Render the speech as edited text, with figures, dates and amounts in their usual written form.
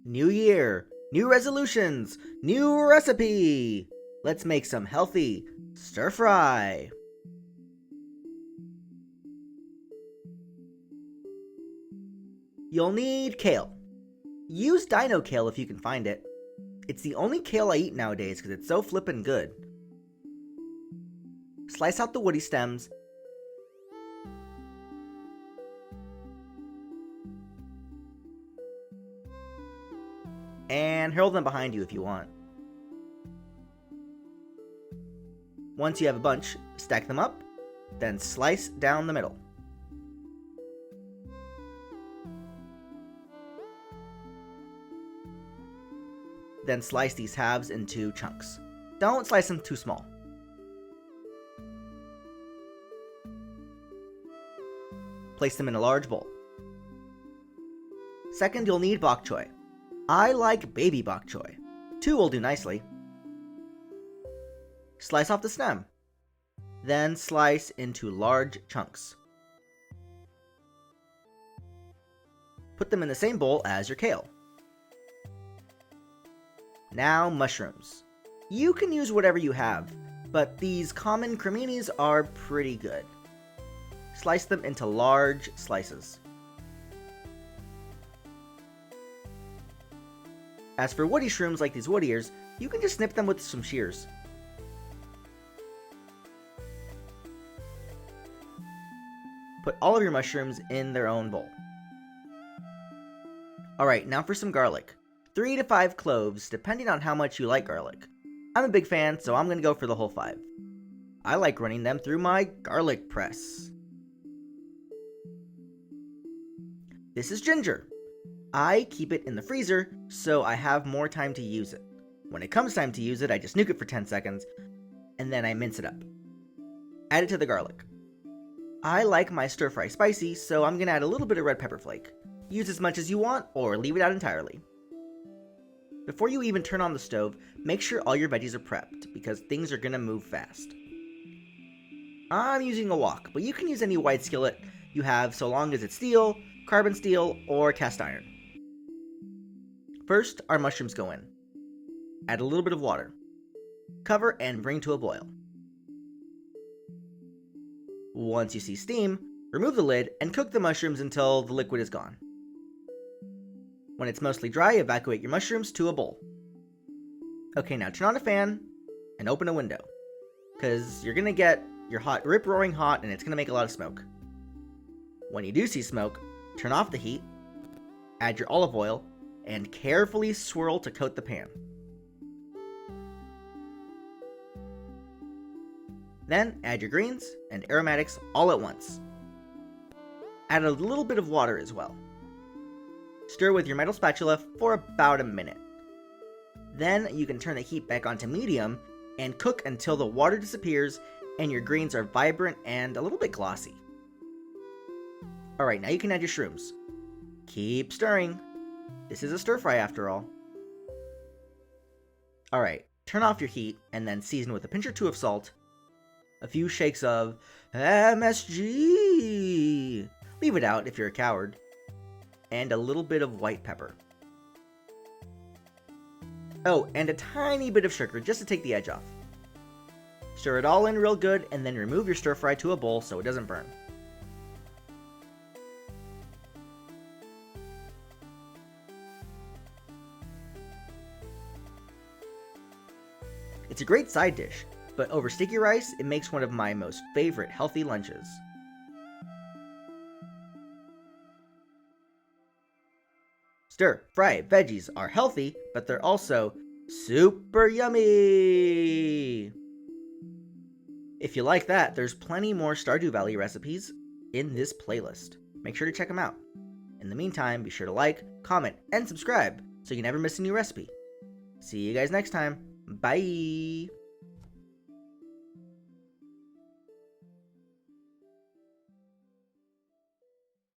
New year, new resolutions, new recipe! Let's make some healthy stir fry. You'll need kale. Use dino kale if you can find it. It's the only kale I eat nowadays because it's so flippin' good. Slice out the woody stems. And hurl them behind you if you want. Once you have a bunch, stack them up, then slice down the middle. Then slice these halves into chunks. Don't slice them too small. Place them in a large bowl. Second, you'll need bok choy. I like baby bok choy. 2 will do nicely. Slice off the stem. Then slice into large chunks. Put them in the same bowl as your kale. Now mushrooms. You can use whatever you have, but these common creminis are pretty good. Slice them into large slices. As for woody shrooms like these wood ears, you can just snip them with some shears. Put all of your mushrooms in their own bowl. Alright, now for some garlic. 3 to 5 cloves, depending on how much you like garlic. I'm a big fan, so I'm going to go for the whole 5. I like running them through my garlic press. This is ginger. I keep it in the freezer, so I have more time to use it. When it comes time to use it, I just nuke it for 10 seconds, and then I mince it up. Add it to the garlic. I like my stir fry spicy, so I'm going to add a little bit of red pepper flake. Use as much as you want, or leave it out entirely. Before you even turn on the stove, make sure all your veggies are prepped, because things are going to move fast. I'm using a wok, but you can use any wide skillet you have so long as it's steel, carbon steel, or cast iron. First, our mushrooms go in. Add a little bit of water. Cover and bring to a boil. Once you see steam, remove the lid and cook the mushrooms until the liquid is gone. When it's mostly dry, evacuate your mushrooms to a bowl. Okay, now turn on a fan and open a window, because you're going to get your hot rip-roaring hot and it's going to make a lot of smoke. When you do see smoke, turn off the heat, add your olive oil, and carefully swirl to coat the pan. Then add your greens and aromatics all at once. Add a little bit of water as well. Stir with your metal spatula for about a minute. Then you can turn the heat back onto medium and cook until the water disappears and your greens are vibrant and a little bit glossy. Alright, now you can add your shrooms. Keep stirring. This is a stir fry after all. Alright, turn off your heat and then season with a pinch or 2 of salt, a few shakes of MSG, leave it out if you're a coward, and a little bit of white pepper. Oh, and a tiny bit of sugar just to take the edge off. Stir it all in real good and then remove your stir fry to a bowl so it doesn't burn. It's a great side dish, but over sticky rice, it makes one of my most favorite healthy lunches. Stir fry veggies are healthy, but they're also super yummy! If you like that, there's plenty more Stardew Valley recipes in this playlist. Make sure to check them out. In the meantime, be sure to like, comment, and subscribe so you never miss a new recipe. See you guys next time. Bye!